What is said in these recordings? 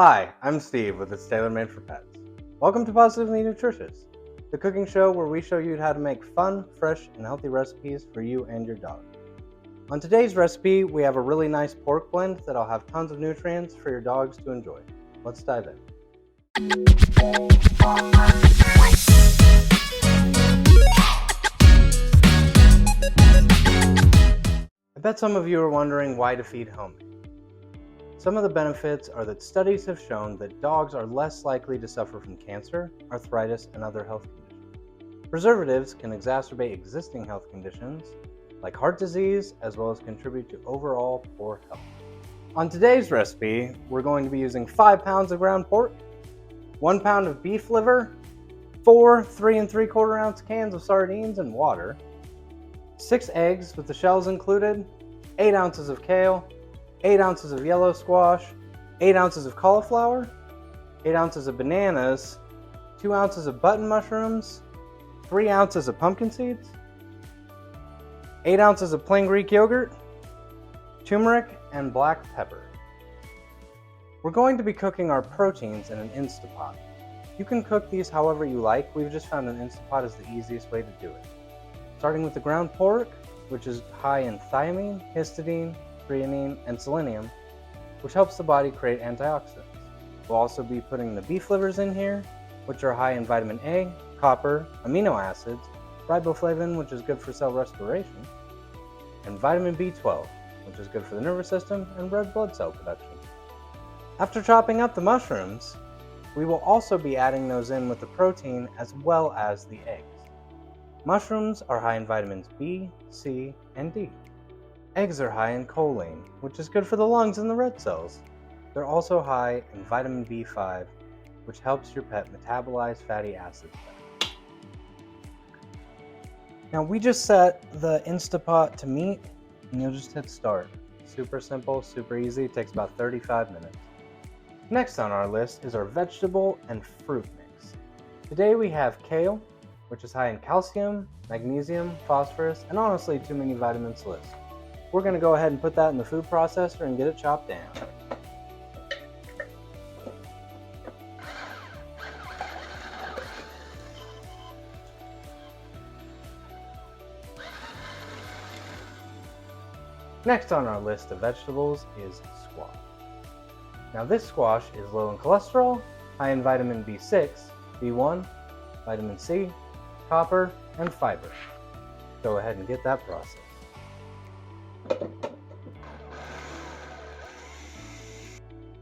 Hi, I'm Steve with It's Tailor Made for Pets. Welcome to Pawsitively Nutritious, the cooking show where we show you how to make fun, fresh, and healthy recipes for you and your dog. On today's recipe, we have a really nice pork blend that'll have tons of nutrients for your dogs to enjoy. Let's dive in. I bet some of you are wondering why to feed homemade. Some of the benefits are that studies have shown that dogs are less likely to suffer from cancer, arthritis, and other health conditions. Preservatives can exacerbate existing health conditions like heart disease, as well as contribute to overall poor health. On today's recipe, we're going to be using 5 pounds of ground pork, 1 pound of beef liver, 4 3 3/4 ounce cans of sardines and water, 6 eggs with the shells included, 8 ounces of kale, 8 ounces of yellow squash, 8 ounces of cauliflower, 8 ounces of bananas, 2 ounces of button mushrooms, 3 ounces of pumpkin seeds, 8 ounces of plain Greek yogurt, turmeric, and black pepper. We're going to be cooking our proteins in an Instapot. You can cook these however you like. We've just found an Instapot is the easiest way to do it. Starting with the ground pork, which is high in thiamine, histidine, threonine, and selenium, which helps the body create antioxidants. We'll also be putting the beef livers in here, which are high in vitamin A, copper, amino acids, riboflavin, which is good for cell respiration, and vitamin B12, which is good for the nervous system and red blood cell production. After chopping up the mushrooms, we will also be adding those in with the protein as well as the eggs. Mushrooms are high in vitamins B, C, and D. Eggs are high in choline, which is good for the lungs and the red cells. They're also high in vitamin B5, which helps your pet metabolize fatty acids better. Now we just set the Instapot to meat, and you'll just hit start. Super simple, super easy, it takes about 35 minutes. Next on our list is our vegetable and fruit mix. Today we have kale, which is high in calcium, magnesium, phosphorus, and honestly too many vitamins to list. We're going to go ahead and put that in the food processor and get it chopped down. Next on our list of vegetables is squash. Now this squash is low in cholesterol, high in vitamin B6, B1, vitamin C, copper, and fiber. Go ahead and get that processed.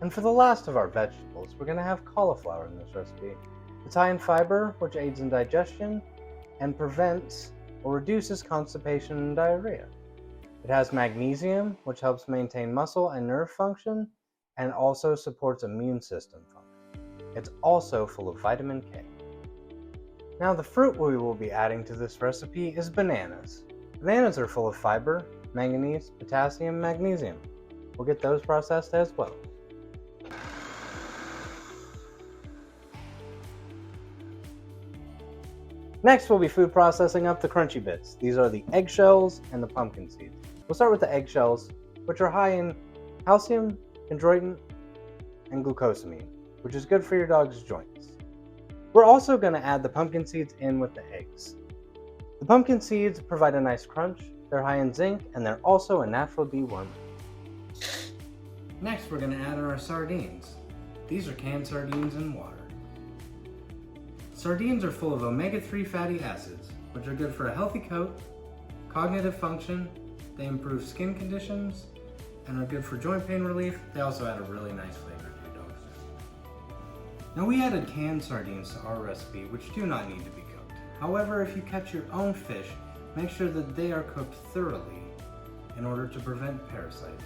And for the last of our vegetables, we're going to have cauliflower in this recipe. It's high in fiber, which aids in digestion and prevents or reduces constipation and diarrhea. It has magnesium, which helps maintain muscle and nerve function and also supports immune system function. It's also full of vitamin K. Now the fruit we will be adding to this recipe is bananas. Bananas are full of fiber, manganese, potassium, magnesium. We'll get those processed as well. Next, we'll be food processing up the crunchy bits. These are the eggshells and the pumpkin seeds. We'll start with the eggshells, which are high in calcium, chondroitin, and glucosamine, which is good for your dog's joints. We're also going to add the pumpkin seeds in with the eggs. The pumpkin seeds provide a nice crunch, they're high in zinc, and they're also a natural dewormer. Next, we're going to add our sardines. These are canned sardines in water. Sardines are full of omega-3 fatty acids, which are good for a healthy coat, cognitive function, they improve skin conditions, and are good for joint pain relief. They also add a really nice flavor to your dog's food. Now we added canned sardines to our recipe, which do not need to be cooked. However, if you catch your own fish, make sure that they are cooked thoroughly in order to prevent parasites.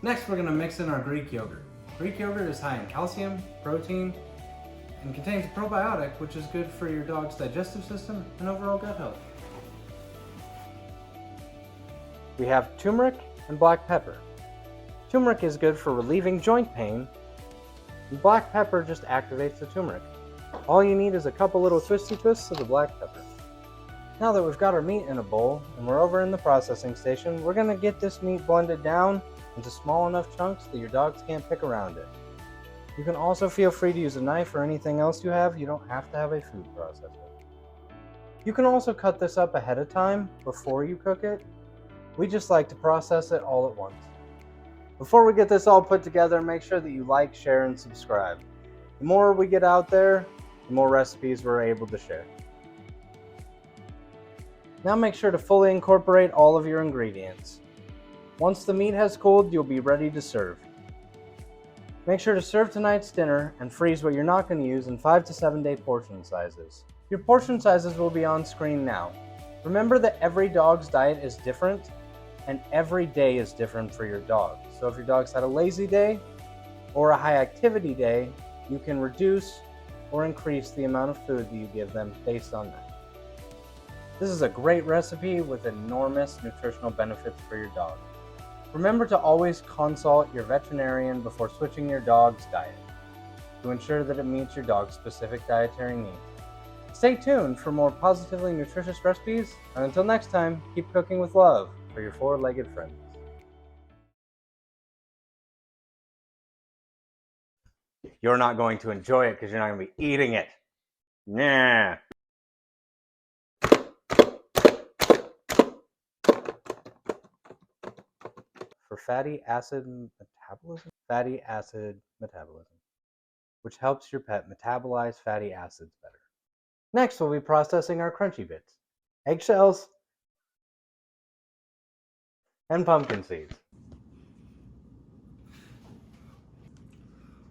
Next, we're going to mix in our Greek yogurt. Greek yogurt is high in calcium, protein, and contains a probiotic, which is good for your dog's digestive system and overall gut health. We have turmeric and black pepper. Turmeric is good for relieving joint pain, and black pepper just activates the turmeric. All you need is a couple little twisty twists of the black pepper. Now that we've got our meat in a bowl and we're over in the processing station, we're going to get this meat blended down into small enough chunks that your dogs can't pick around it. You can also feel free to use a knife or anything else you have. You don't have to have a food processor. You can also cut this up ahead of time before you cook it. We just like to process it all at once. Before we get this all put together, make sure that you like, share, and subscribe. The more we get out there, the more recipes we're able to share. Now make sure to fully incorporate all of your ingredients. Once the meat has cooled, you'll be ready to serve. Make sure to serve tonight's dinner and freeze what you're not going to use in 5 to 7 day portion sizes. Your portion sizes will be on screen now. Remember that every dog's diet is different and every day is different for your dog. So if your dog's had a lazy day or a high activity day, you can reduce or increase the amount of food that you give them based on that. This is a great recipe with enormous nutritional benefits for your dog. Remember to always consult your veterinarian before switching your dog's diet to ensure that it meets your dog's specific dietary needs. Stay tuned for more positively nutritious recipes, and until next time, keep cooking with love for your four-legged friends. You're not going to enjoy it because you're not going to be eating it. Nah. For fatty acid metabolism, which helps your pet metabolize fatty acids better. Next, we'll be processing our crunchy bits, eggshells, and pumpkin seeds.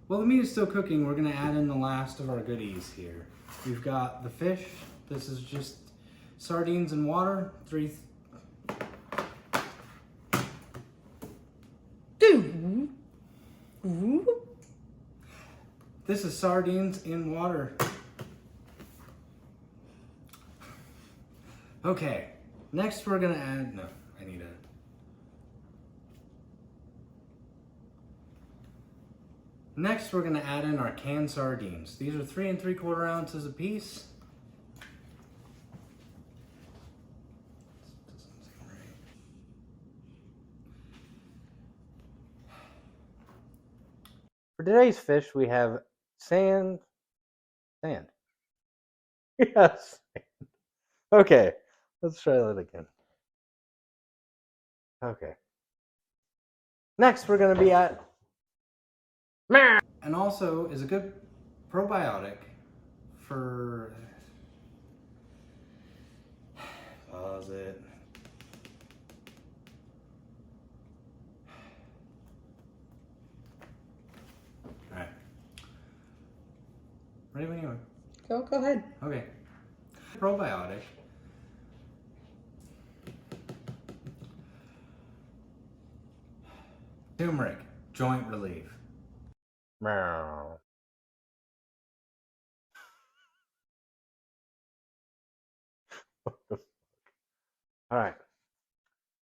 While the meat is still cooking, we're going to add in the last of our goodies here. We've got the fish. This is just sardines and water. This is sardines in water. Okay, next we're gonna add, Next we're gonna add in our canned sardines. These are 3 3/4 ounces a piece. For today's fish, we have sand. Yes. Okay, let's try that again. Okay. Next, we're going to be at, and also is a good probiotic for, pause it. All right. Ready when you are. Go ahead. Okay. Probiotic. Turmeric, joint relief. Meow. All right.